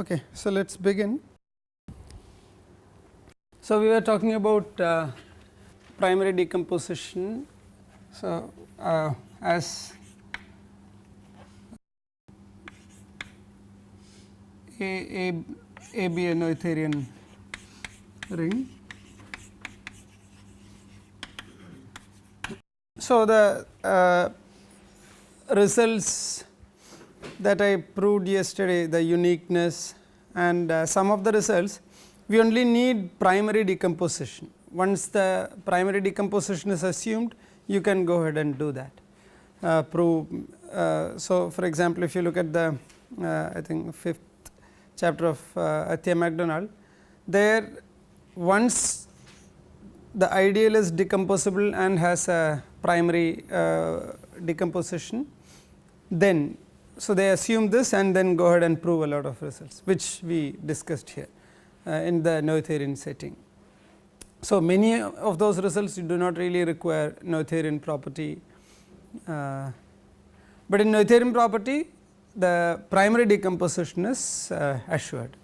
Okay, so let us begin. So, we were talking about primary decomposition. So, as A be a Noetherian ring. So, the results that I proved yesterday, the uniqueness and some of the results, we only need primary decomposition. Once the primary decomposition is assumed, you can go ahead and do that. Prove. So, for example, if you look at the I think 5th chapter of Athia MacDonald, there once the ideal is decomposable and has a primary decomposition, then so they assume this and then go ahead and prove a lot of results, which we discussed here in the Noetherian setting. So, many of those results do not really require Noetherian property, but in Noetherian property the primary decomposition is assured.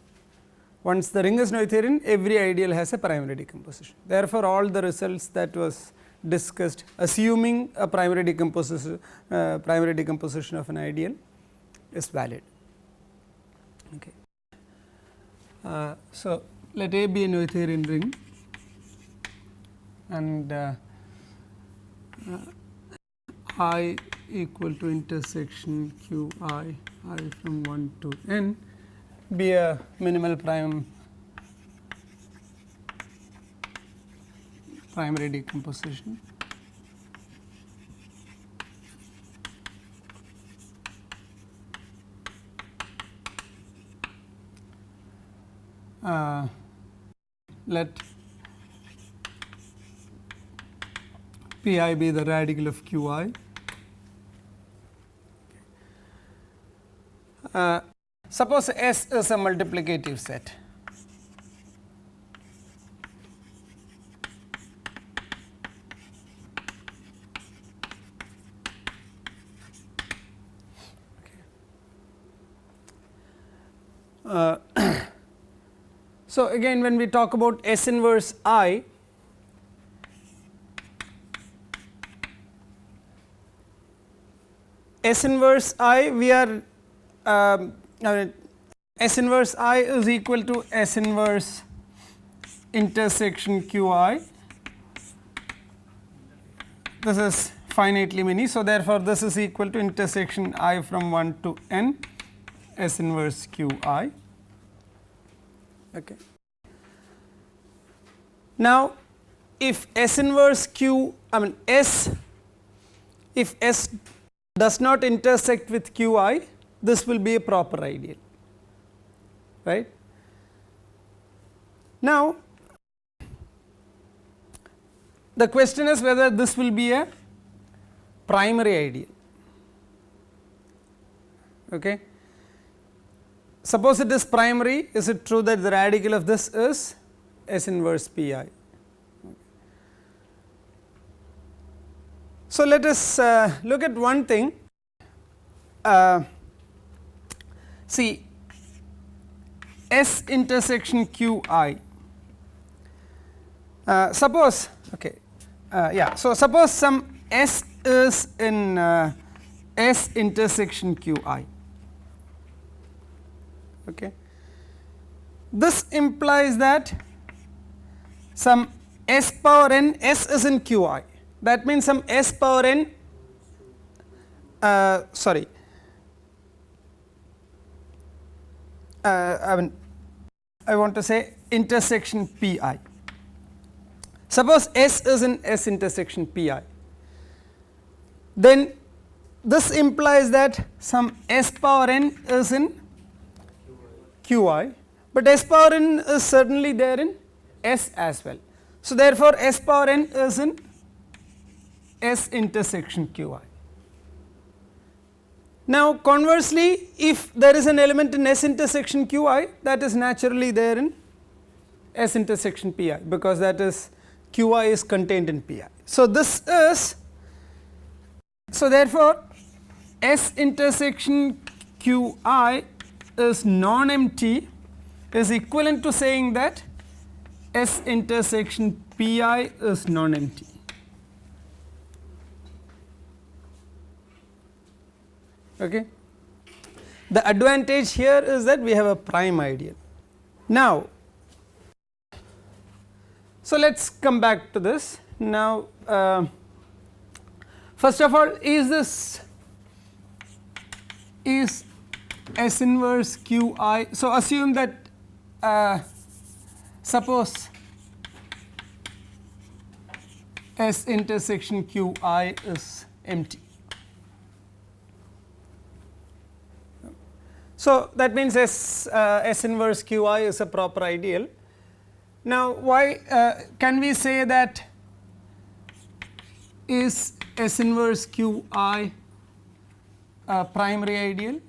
Once the ring is Noetherian, every ideal has a primary decomposition. Therefore, all the results that was discussed assuming a primary decomposition of an ideal is valid. Okay. So, let A be a Noetherian ring and I equal to intersection q I from 1 to n be a minimal primary decomposition. Let P I be the radical of Q I. Suppose S is a multiplicative set. So, again when we talk about S inverse I, S inverse I we are S inverse I is equal to S inverse intersection Q I. This is finitely many. So, therefore, this is equal to intersection I from 1 to n S inverse Q I. Okay. Now, if S inverse Q if S does not intersect with Q I, this will be a proper ideal, right. Now, the question is whether this will be a primary ideal. Okay. Suppose it is primary, is it true that the radical of this is S inverse P I? So, let us look at one thing. See S intersection Q I, suppose so suppose some S is in S intersection Q I. Okay. This implies that some S power n, S is in Q I, that means some S power n I want to say intersection P I. Suppose S is in S intersection P I, then this implies that some S power n is in Q I, but S power n is certainly there in S as well. So, therefore, S power n is in S intersection Q I. Now, conversely, if there is an element in S intersection Q I, that is naturally there in S intersection P I, because that is Q I is contained in P I. So, this is, so therefore, S intersection Q I is non-empty is equivalent to saying that S intersection Pi is non-empty. Okay. The advantage here is that we have a prime ideal. Now, so let us come back to this. Now, first of all, is S inverse Qi. So, assume that suppose S intersection Qi is empty. So, that means S inverse Qi is a proper ideal. Now, why can we say that is S inverse Qi a primary ideal?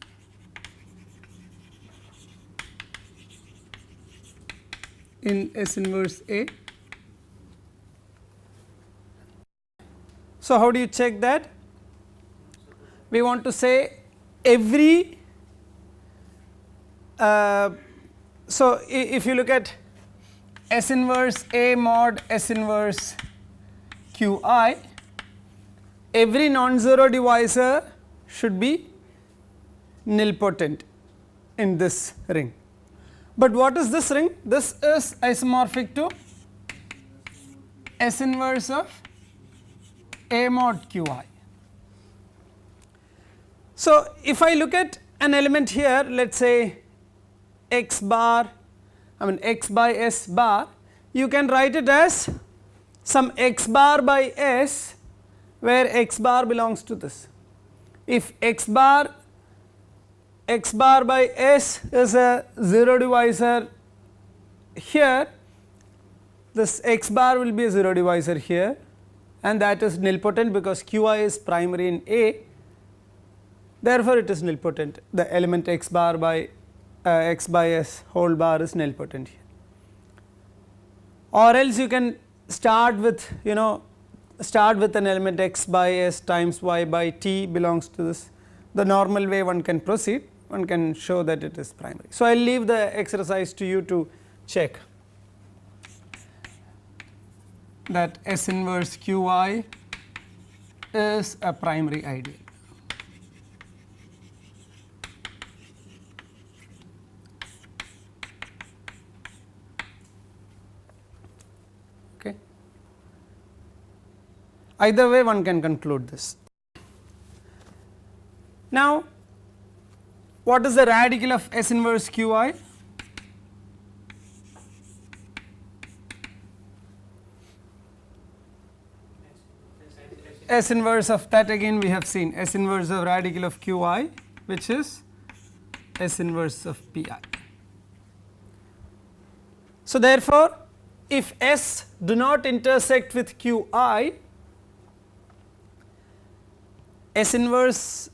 In S inverse A. So, how do you check that? We want to say every so if you look at S inverse A mod S inverse Qi, every non-zero divisor should be nilpotent in this ring. But what is this ring? This is isomorphic to S inverse of A mod Qi. So, if I look at an element here, let us say x bar, x by S bar, you can write it as some x bar by S where x bar belongs to this. If x bar by S is a zero divisor here, this x bar will be a zero divisor here, and that is nilpotent because Qi is primary in A, therefore it is nilpotent. The element x bar by x by S whole bar is nilpotent here. Or else you can start with an element x by S times y by T belongs to this. The normal way one can proceed, one can show that it is primary. So, I will leave the exercise to you to check that S inverse Qi is a primary ideal. Okay. Either way one can conclude this. Now, what is the radical of S inverse Qi? S inverse of that again we have seen S inverse of radical of Qi, which is S inverse of Pi. So, therefore, if S do not intersect with Qi, S inverse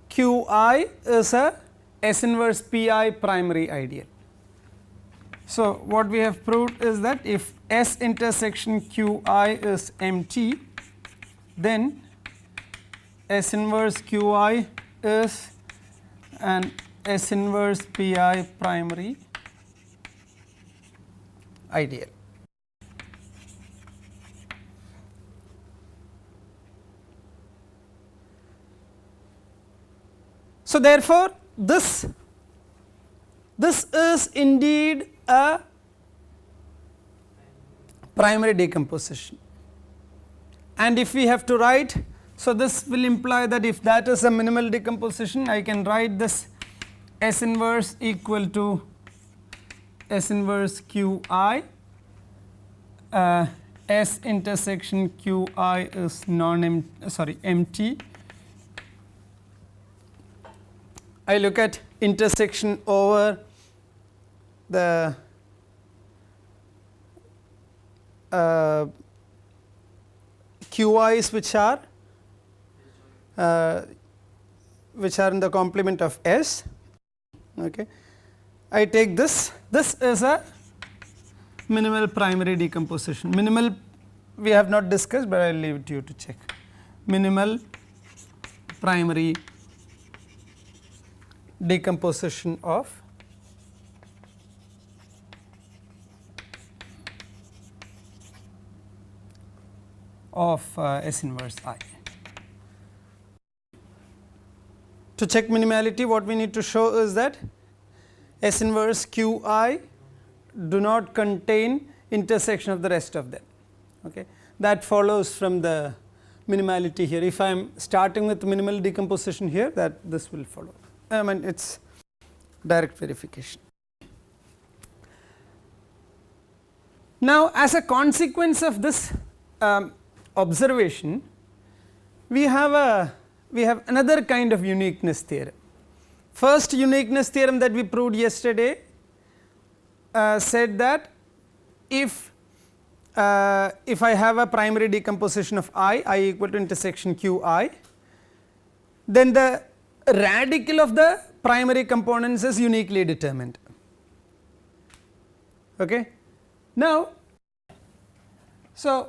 Qi is a S inverse Pi primary ideal. So, what we have proved is that if S intersection Qi is empty, then S inverse Qi is an S inverse Pi primary ideal. So, therefore, this is indeed a primary decomposition, and if we have to write, so this will imply that if that is a minimal decomposition, I can write this S inverse equal to S inverse Qi, S intersection Qi is empty. I look at intersection over the Qi's which are in the complement of S. Okay. I take this is a minimal primary decomposition. Minimal we have not discussed, but I will leave it to you to check. Minimal primary decomposition of S inverse I. To check minimality, what we need to show is that S inverse Q I do not contain intersection of the rest of them. Okay. That follows from the minimality here. If I am starting with minimal decomposition here, that this will follow. I mean, it is direct verification. Now, as a consequence of this observation, we have another kind of uniqueness theorem. First uniqueness theorem that we proved yesterday said that if I have a primary decomposition of I equal to intersection Q I, then the radical of the primary components is uniquely determined. Okay. Now, so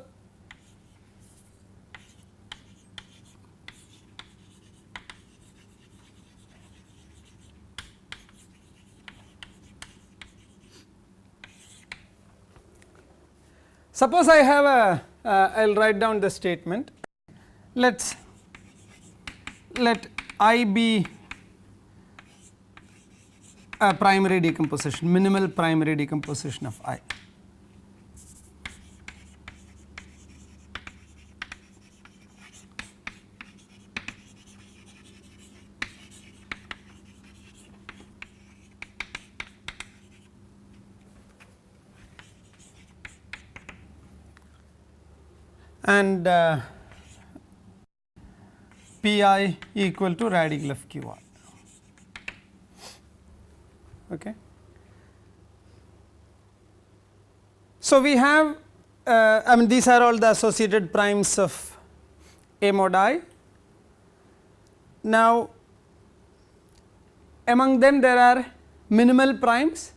suppose I have a I will write down the statement. Let I be a primary decomposition, minimal primary decomposition of I. And Pi equal to radical of Qi. Okay. So, we have I mean these are all the associated primes of A mod I. Now, among them there are minimal primes,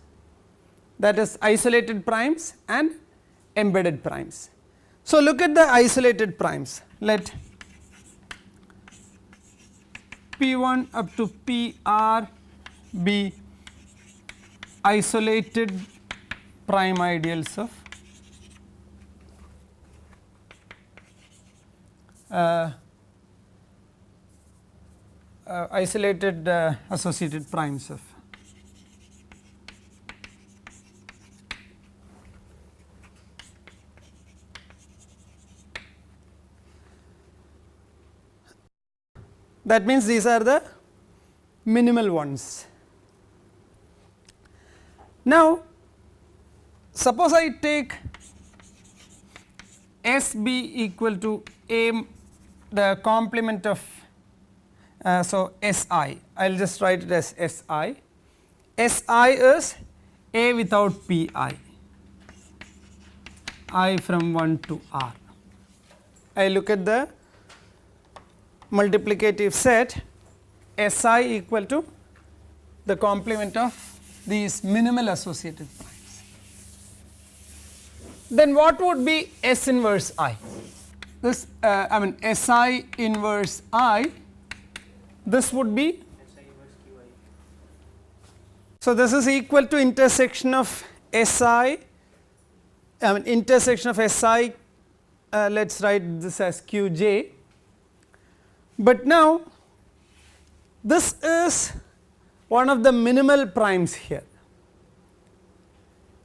that is isolated primes and embedded primes. So, look at the isolated primes. Let P1 up to PR be isolated prime ideals of isolated associated primes of that means these are the minimal ones. Now, suppose I take S b equal to A, the complement of so S I will just write it as S I. S I is A without P I from 1 to R. I look at the multiplicative set S I equal to the complement of these minimal associated primes. Then what would be S inverse I? This I mean S I inverse I, this would be, so this is equal to intersection of S I mean intersection of S I, let us write this as Q j. But now this is one of the minimal primes here,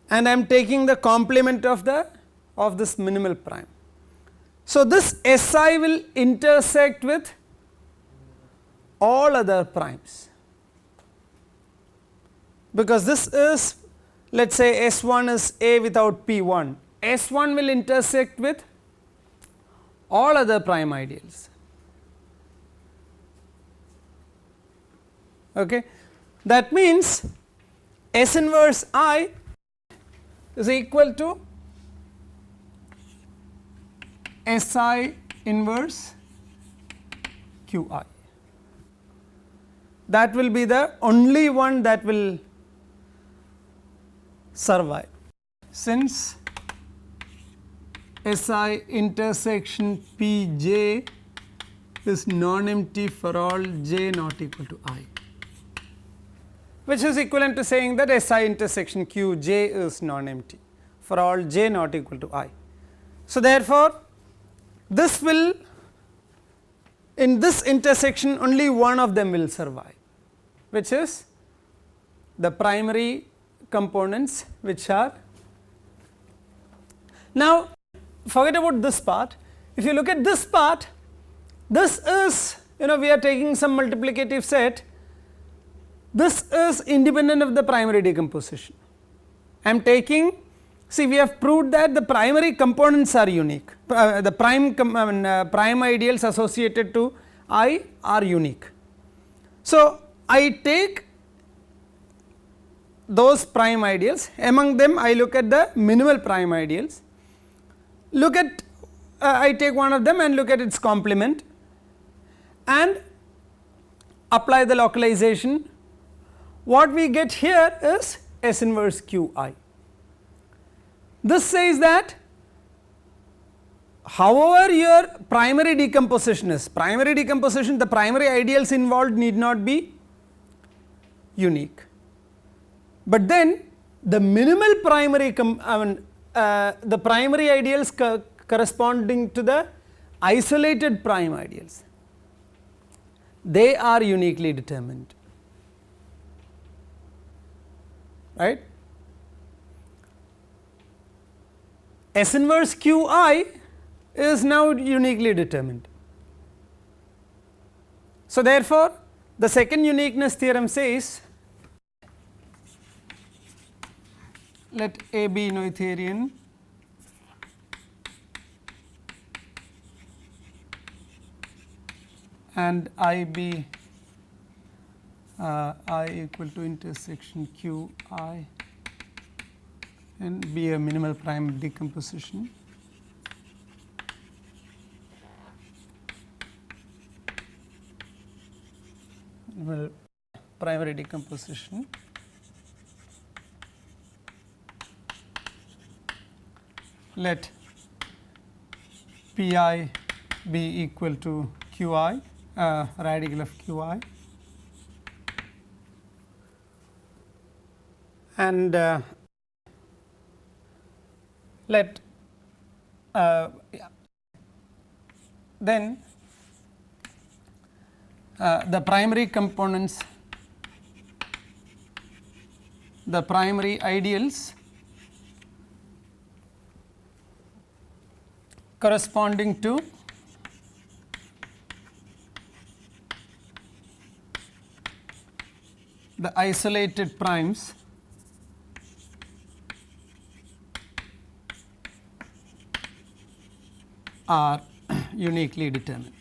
and I am taking the complement of this minimal prime. So, this S I will intersect with all other primes, because this is, let us say S 1 is A without P 1, S 1 will intersect with all other prime ideals. Okay. That means S inverse I is equal to S I inverse Q I. That will be the only one that will survive, since S I intersection P j is non-empty for all j not equal to I. which is equivalent to saying that Si intersection Q j is non-empty for all j not equal to I. So, therefore, this will, in this intersection only one of them will survive, which is the primary components which are. Now, forget about this part. If you look at this part, this is, we are taking some multiplicative set, this is independent of the primary decomposition. I am taking, see, we have proved that the primary components are unique, the prime ideals associated to I are unique. So, I take those prime ideals, among them I look at the minimal prime ideals, look at I take one of them and look at its complement and apply the localization. What we get here is S inverse Q I. This says that however your primary decomposition is, the primary ideals involved need not be unique, but then the minimal primary the primary ideals corresponding to the isolated prime ideals, they are uniquely determined, right. S inverse Q I is now uniquely determined. So, therefore, the second uniqueness theorem says, let A be Noetherian and I be I equal to intersection Q I and be a minimal prime decomposition. Minimal primary decomposition. Let Pi be equal to Qi, radical of Qi, and let then the primary components, the primary ideals corresponding to the isolated primes are uniquely determined.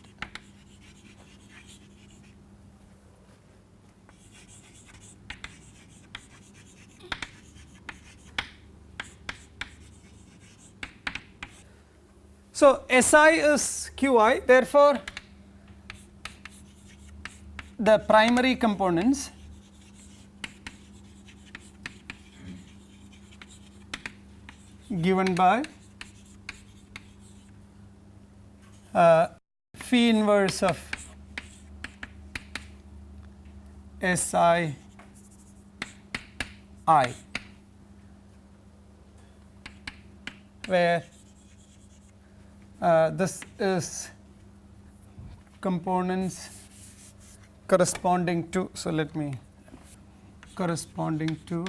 So, Si is Qi, therefore, the primary components given by phi inverse of Si I, where this is components corresponding to, so let me corresponding to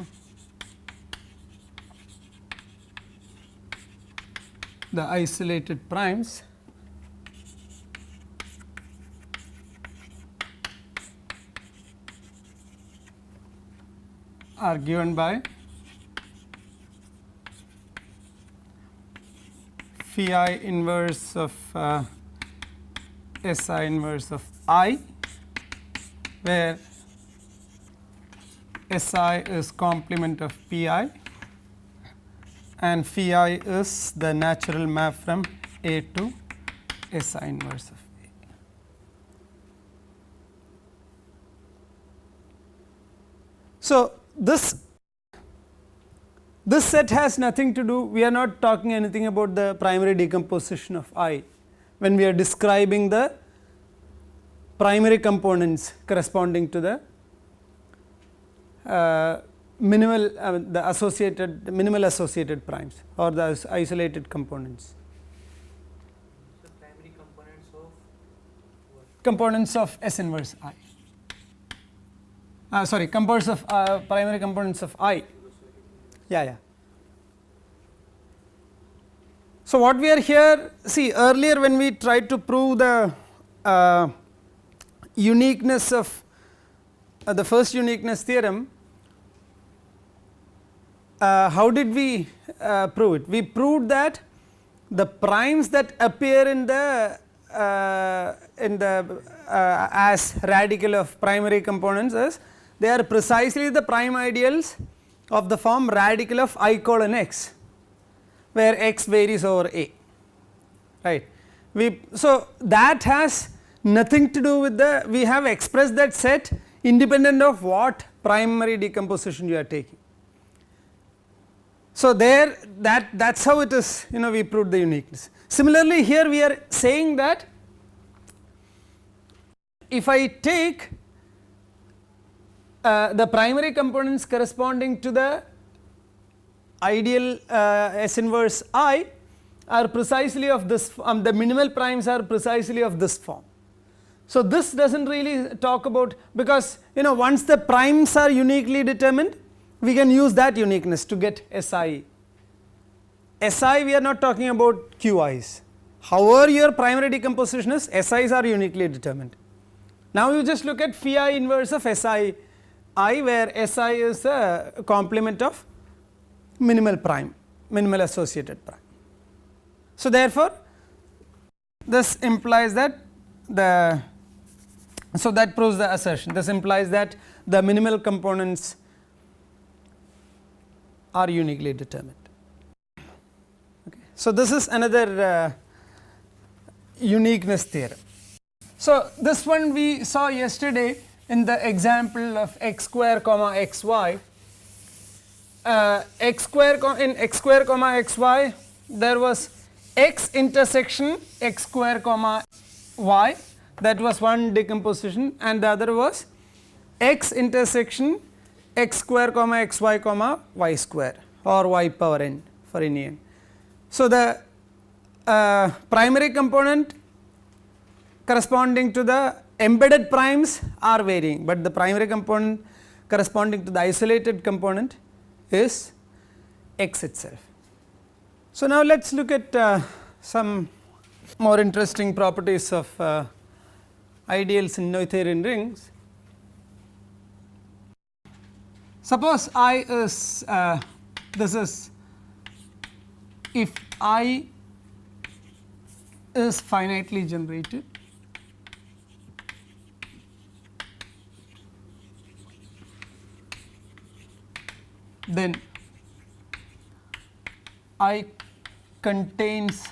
the isolated primes are given by phi inverse of Si inverse of I, where Si is complement of Pi and phi is the natural map from A to Si inverse of A. So, this set has nothing to do, we are not talking anything about the primary decomposition of I when we are describing the primary components corresponding to the minimal the minimal associated primes or the isolated components. So primary components of what? Components of S inverse I. Sorry, components of primary components of I. Yeah. So what we are here, see earlier when we tried to prove the uniqueness of the first uniqueness theorem, how did we prove it? We proved that the primes that appear in the as radical of primary components is they are precisely the prime ideals of the form radical of I colon x, where x varies over A, right. So that has nothing to do with the, we have expressed that set independent of what primary decomposition you are taking. So there that's how it is, we proved the uniqueness. Similarly here we are saying that if I take the primary components corresponding to the ideal S inverse I are precisely of this the minimal primes are precisely of this form. So this does not really talk about, because once the primes are uniquely determined we can use that uniqueness to get SI. SI we are not talking about QIs, however your primary decomposition is, SIs are uniquely determined. Now you just look at phi inverse of SI I, where SI is a complement of minimal prime, minimal associated prime. So therefore this implies that so that proves the assertion, this implies that the minimal components are uniquely determined. Okay. So this is another uniqueness theorem. So this one we saw yesterday in the example of x square comma xy. X square comma xy, there was x intersection x square comma y, that was one decomposition, and the other was x intersection x square comma xy comma y square or y power n for any n. So the primary component corresponding to the embedded primes are varying, but the primary component corresponding to the isolated component is x itself. So now let us look at some more interesting properties of ideals in Noetherian rings. Suppose I is this is if I is finitely generated, then I contains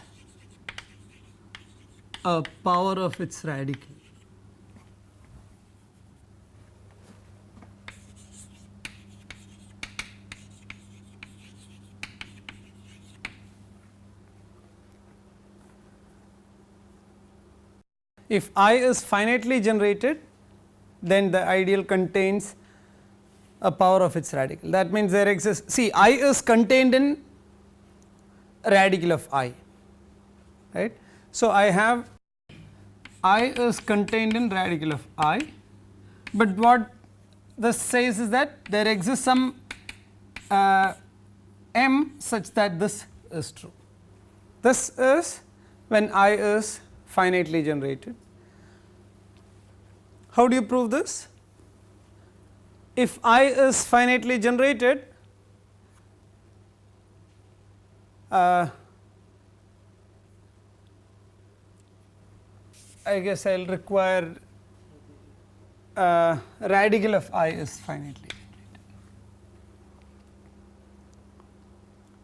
a power of its radical. If I is finitely generated, then the ideal contains a power of its radical. That means there exists, see I is contained in radical of I, right. So I have I is contained in radical of I, but what this says is that there exists some m such that this is true. This is when I is finitely generated. How do you prove this? If I is finitely generated, I guess I will require radical of I is finitely generated.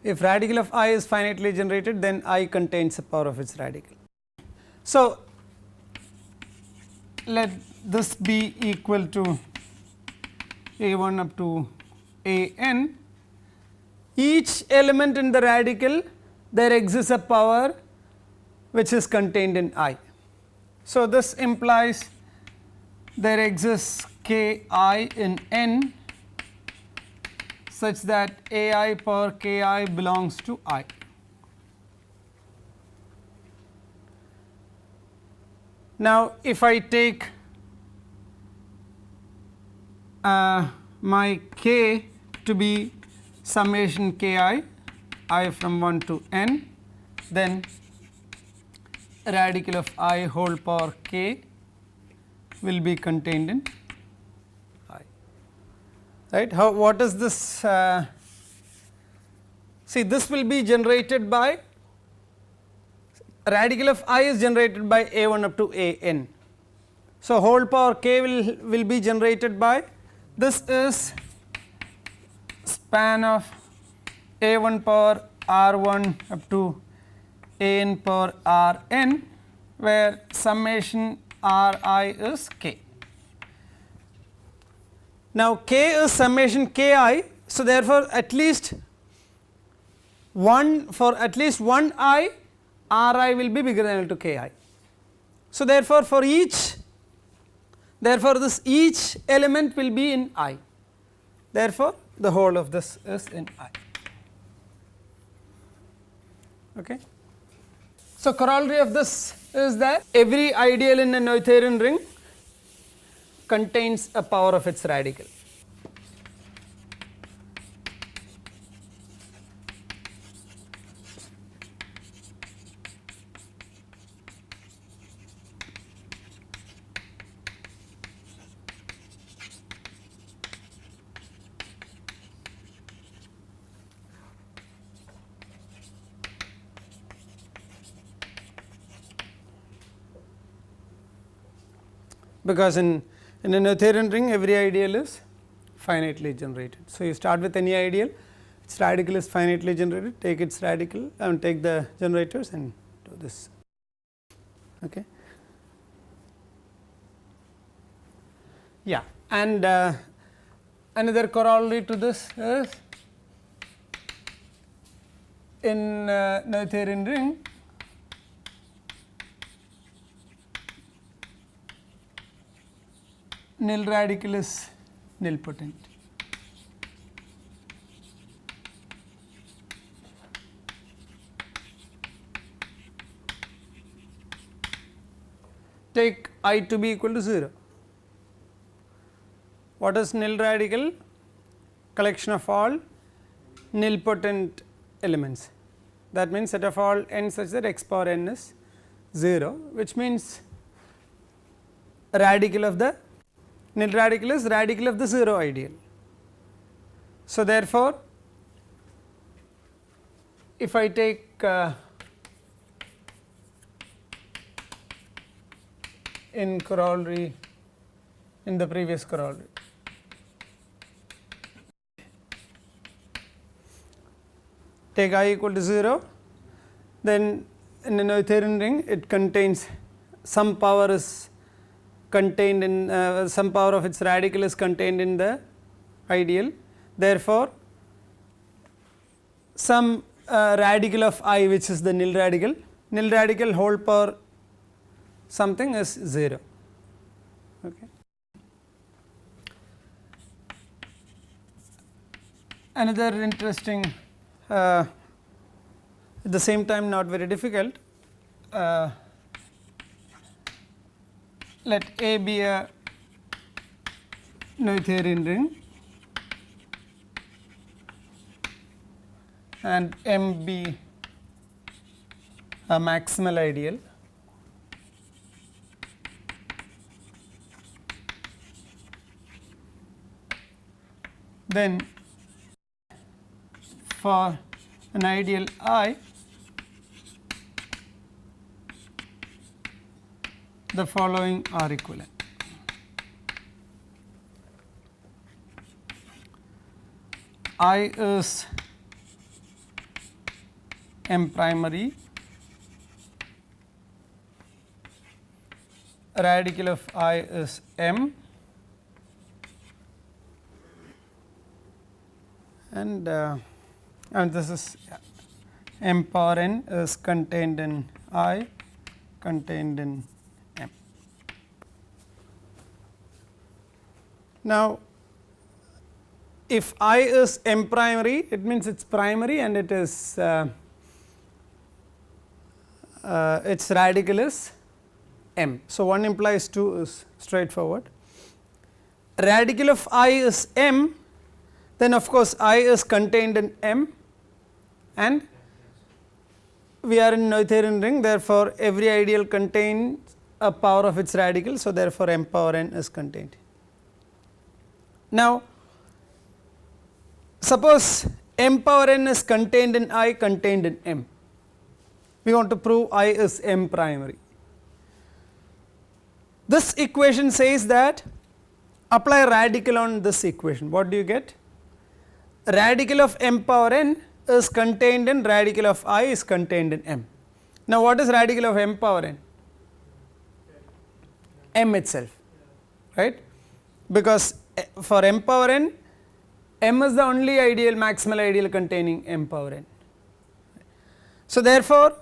If radical of I is finitely generated, then I contains a power of its radical. So let this be equal to a1 up to a n. Each element in the radical there exists a power which is contained in I. So this implies there exists k I in n such that ai power ki belongs to I. Now, if I take my k to be summation ki I from 1 to n, then radical of I whole power k will be contained in I. Right? How, what is this? See, this will be generated by radical of I is generated by a1 up to a n. So, whole power k will be generated by, this is span of a1 power r1 up to a n power r n, where summation r I is k. Now, k is summation k I. So, therefore, at least one, for at least one I, r I will be bigger than or equal to k I. So, therefore, for each, therefore, this each element will be in I. Therefore, the whole of this is in I. Okay. So, corollary of this is that every ideal in a Noetherian ring contains a power of its radical. Because in a Noetherian ring every ideal is finitely generated. So, you start with any ideal, its radical is finitely generated, take its radical and take the generators and do this. Okay. Yeah, and another corollary to this is in Noetherian ring nil radical is nilpotent. Take I to be equal to 0. What is nil radical? Collection of all nilpotent elements. That means set of all n such that x power n is 0, which means radical of the nil radical is radical of the 0 ideal. So, therefore, if I take in corollary, in the previous corollary, take I equal to 0, then in a Noetherian ring it contains some power is contained in some power of its radical is contained in the ideal. Therefore, some radical of I, which is the nil radical whole power something is 0. Okay. Another interesting, at the same time not very difficult, let A be a Noetherian ring and M be a maximal ideal. Then for an ideal I, the following are equivalent. I is M primary, radical of I is M, and this is M power n is contained in I, contained in M. Now, if I is M primary, it means it is primary and it is its radical is M. So, 1 implies 2 is straightforward. Radical of I is M, then of course I is contained in M and we are in Noetherian ring, therefore every ideal contains a power of its radical. So, therefore M power n is contained. Now, suppose M power n is contained in I, contained in M. We want to prove I is M primary. This equation says that apply radical on this equation. What do you get? Radical of M power n is contained in radical of I is contained in M. Now, what is radical of M power n? M itself, right? Because for M power n, M is the only ideal, maximal ideal containing M power n. So, therefore,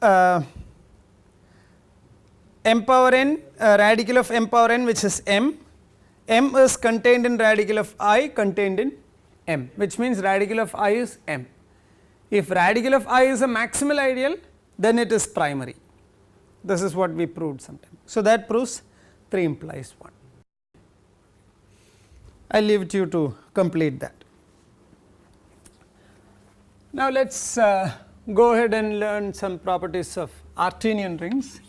M power n, radical of M power n, which is M is contained in radical of I contained in M, which means radical of I is M. If radical of I is a maximal ideal, then it is primary. This is what we proved sometime. So, that proves 3 implies 1. I will leave it to you to complete that. Now, let us go ahead and learn some properties of Artinian rings.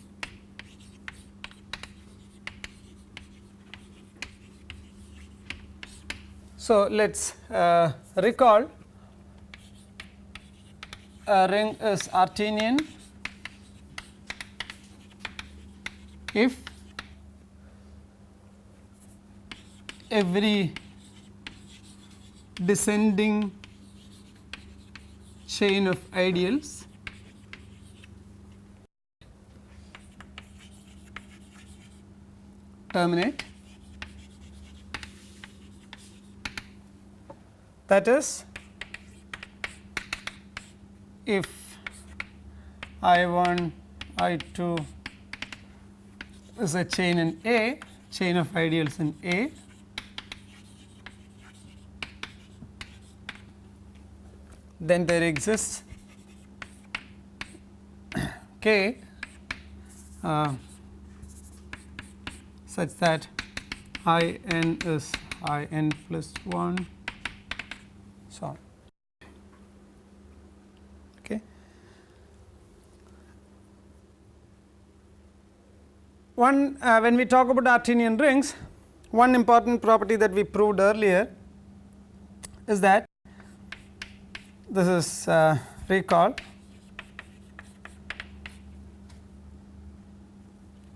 So, let us recall a ring is Artinian if every descending chain of ideals terminate, that is, if I1, I2 is a chain in A, chain of ideals in A, then there exists K such that I n is I n plus 1, so on. Okay. One when we talk about Artinian rings, one important property that we proved earlier is that this is recall.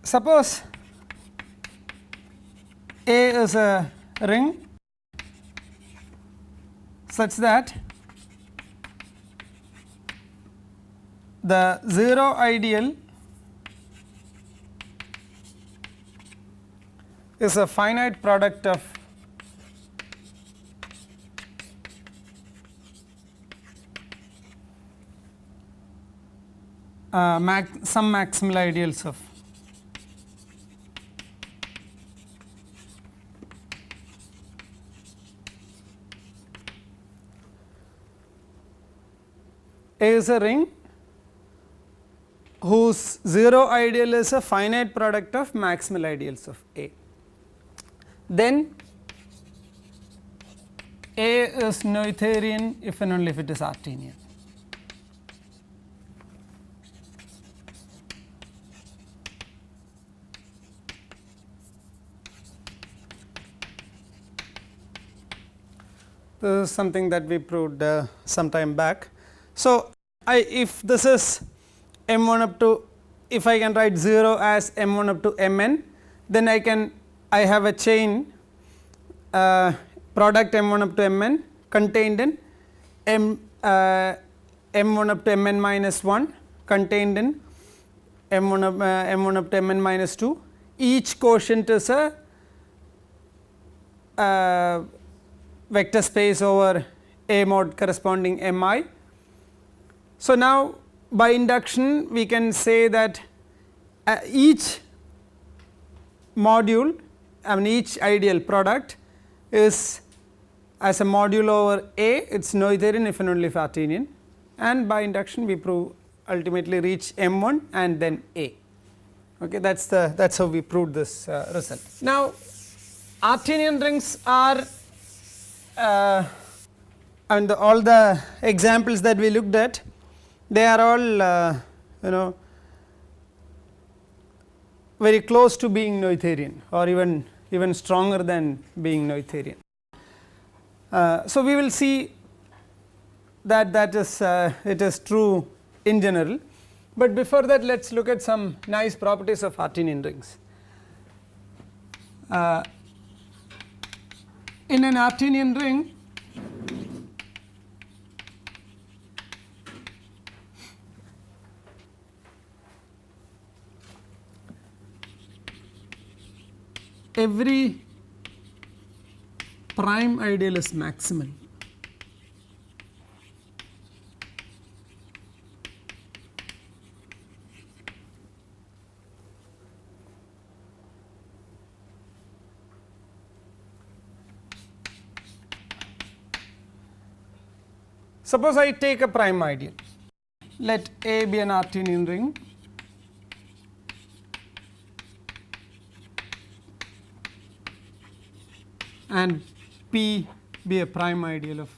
Suppose A is a ring such that the 0 ideal is a finite product of some maximal ideals of A is a ring whose 0 ideal is a finite product of maximal ideals of A. Then A is Noetherian if and only if it is Artinian. This is something that we proved some time back. So, if this is M1 up to, if I can write 0 as M1 up to Mn, then I have a chain product M1 up to Mn contained in M1 up to Mn minus 1 contained in M1 up to Mn minus 2. Each quotient is a vector space over A mod corresponding Mi. So, now by induction we can say that each module, I mean each ideal product is as a modulo over A, it is Noetherian if and only if Artinian, and by induction we prove ultimately reach M1 and then A. Okay, that is how we proved this result. Now, Artinian rings are and all the examples that we looked at, they are all very close to being Noetherian or even stronger than being Noetherian. So, we will see that is it is true in general, but before that let us look at some nice properties of Artinian rings. In an Artinian ring, every prime ideal is maximal. Suppose I take a prime ideal, let A be an Artinian ring and P be a prime ideal of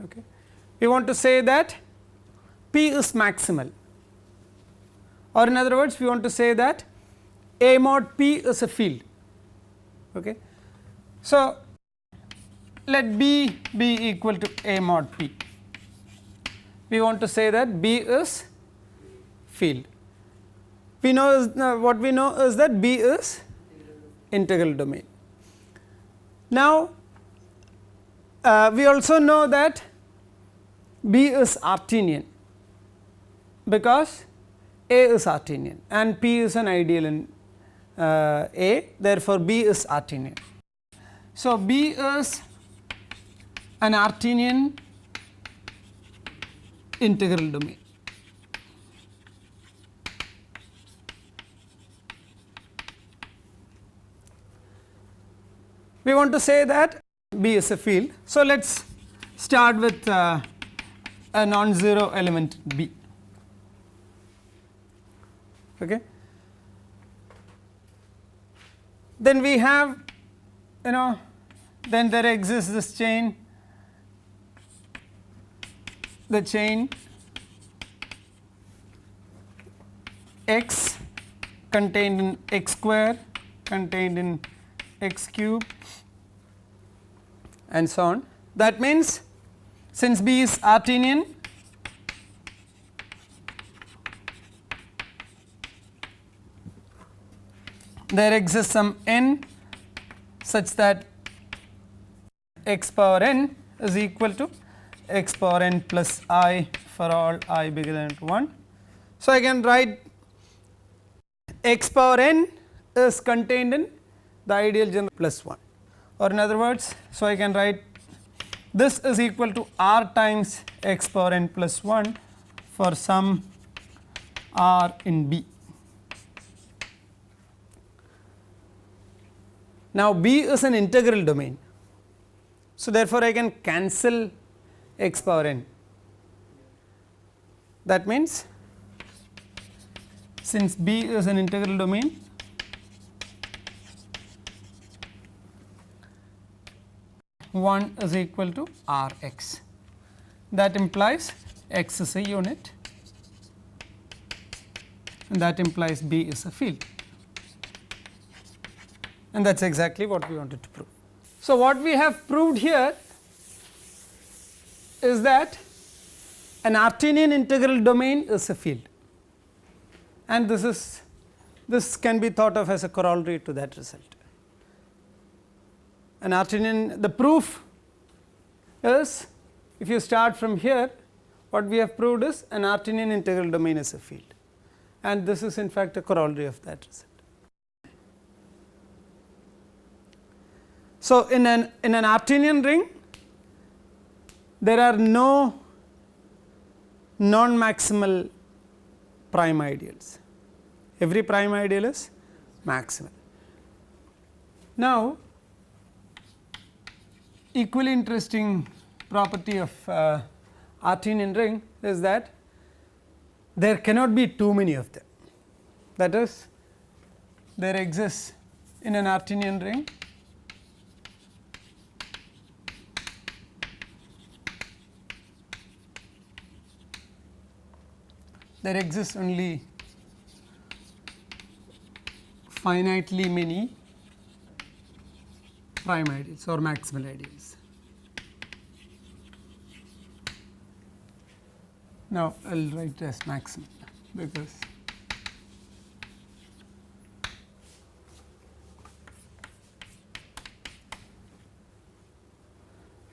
okay. We want to say that P is maximal, or in other words we want to say that A mod P is a field. Okay. So, let B be equal to A mod P. We want to say that B is field. We know what we know is that B is integral domain. Now, we also know that B is Artinian because A is Artinian and P is an ideal in A, therefore, B is Artinian. So, B is an Artinian integral domain. We want to say that B is a field. So, let us start with a non-zero element B. Okay. Then we have then there exists this chain, the chain x contained in x square, contained in x cube and so on. That means, since B is Artinian, there exists some n such that x power n is equal to x power n plus I for all I bigger than 1. So, I can write x power n is contained in the ideal general plus 1, or in other words, so I can write this is equal to r times x power n plus 1 for some r in B. Now, B is an integral domain. So, therefore, I can cancel x power n. That means, since B is an integral domain, one is equal to R x. That implies x is a unit, and that implies B is a field, and that is exactly what we wanted to prove. So, what we have proved here is that an Artinian integral domain is a field, and this can be thought of as a corollary to that result. An Artinian, the proof is, if you start from here, what we have proved is an Artinian integral domain is a field, and this is in fact a corollary of that result. So, in an Artinian ring, there are no non-maximal prime ideals. every prime ideal is maximal. Now, equally interesting property of Artinian ring is that there cannot be too many of them. That is, there exists in an Artinian ring there exists only finitely many prime ideals or maximal ideals. Now, I will write it as maximal because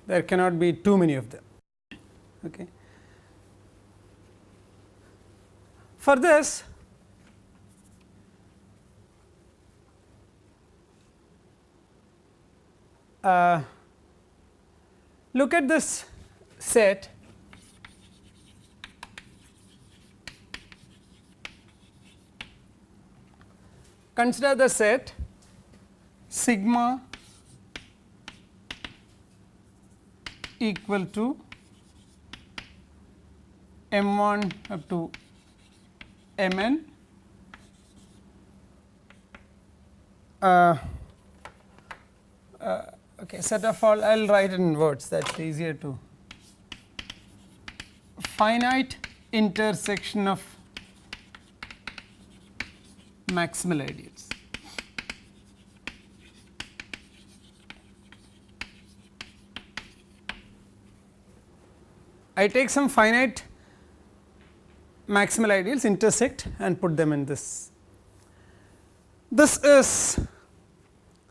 there cannot be too many of them. Okay. For this, look at this set consider the set sigma equal to m1 up to mn okay, set of all I will write in words, that is easier to finite intersection of maximal ideals. I take some finite maximal ideals, intersect and put them in this. This is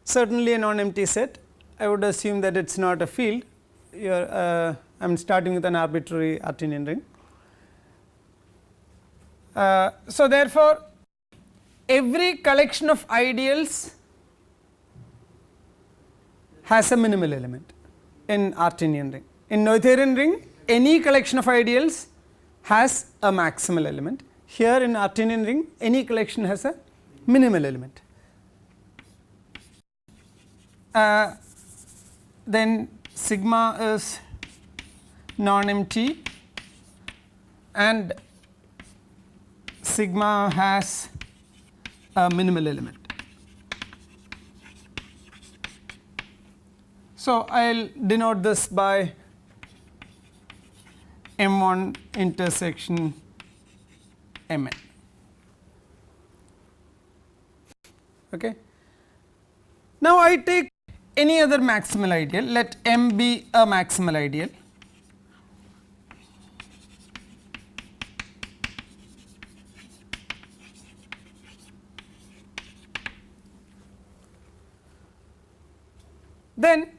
certainly a non-empty set. I would assume that it is not a field. I am starting with an arbitrary Artinian ring. So, therefore, every collection of ideals has a minimal element in Artinian ring. In Noetherian ring, any collection of ideals has a maximal element. Here in Artinian ring, any collection has a minimal element. Then sigma is non-empty and sigma has a minimal element. So, I will denote this by m1 intersection mn. Okay. Now, I take any other maximal ideal, let m be a maximal ideal. Then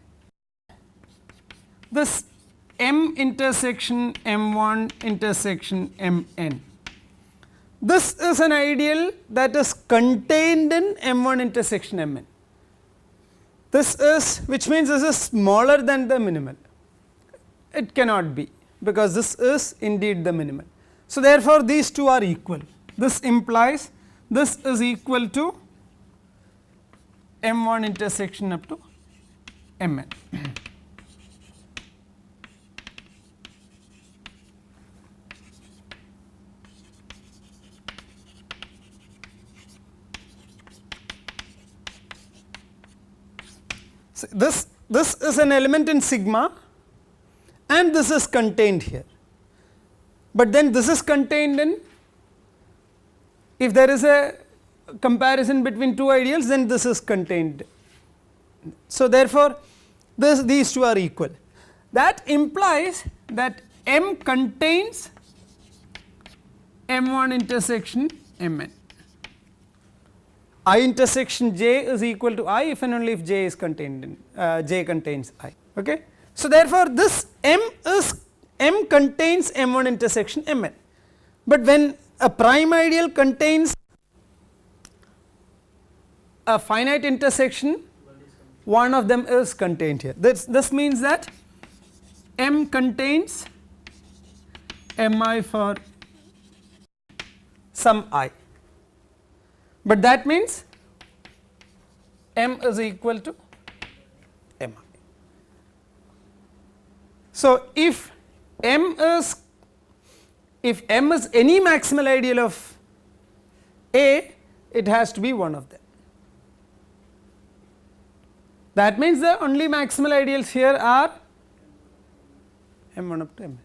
this m intersection m1 intersection mn, this is an ideal that is contained in m1 intersection mn. This is, which means this is smaller than the minimal. It cannot be, because this is indeed the minimal. So, therefore, these two are equal. This implies this is equal to m1 intersection up to mn. So, this is an element in sigma and this is contained here, but then this is contained in, if there is a comparison between two ideals, then this is contained. So, therefore, these two are equal. That implies that m contains m1 intersection mn. I intersection j is equal to I if and only if j is contained in j contains I. Okay. So, therefore, this m contains m1 intersection mn, but when a prime ideal contains a finite intersection, one of them is contained here. This means that m contains mi for some I. but that means M is equal to M I. So, if M is any maximal ideal of A, it has to be one of them. That means the only maximal ideals here are M1 up to M.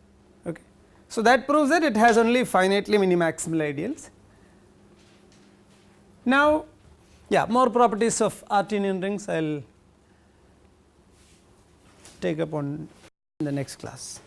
Okay. So, that proves that it has only finitely many maximal ideals. Now, more properties of Artinian rings I will take up on in the next class.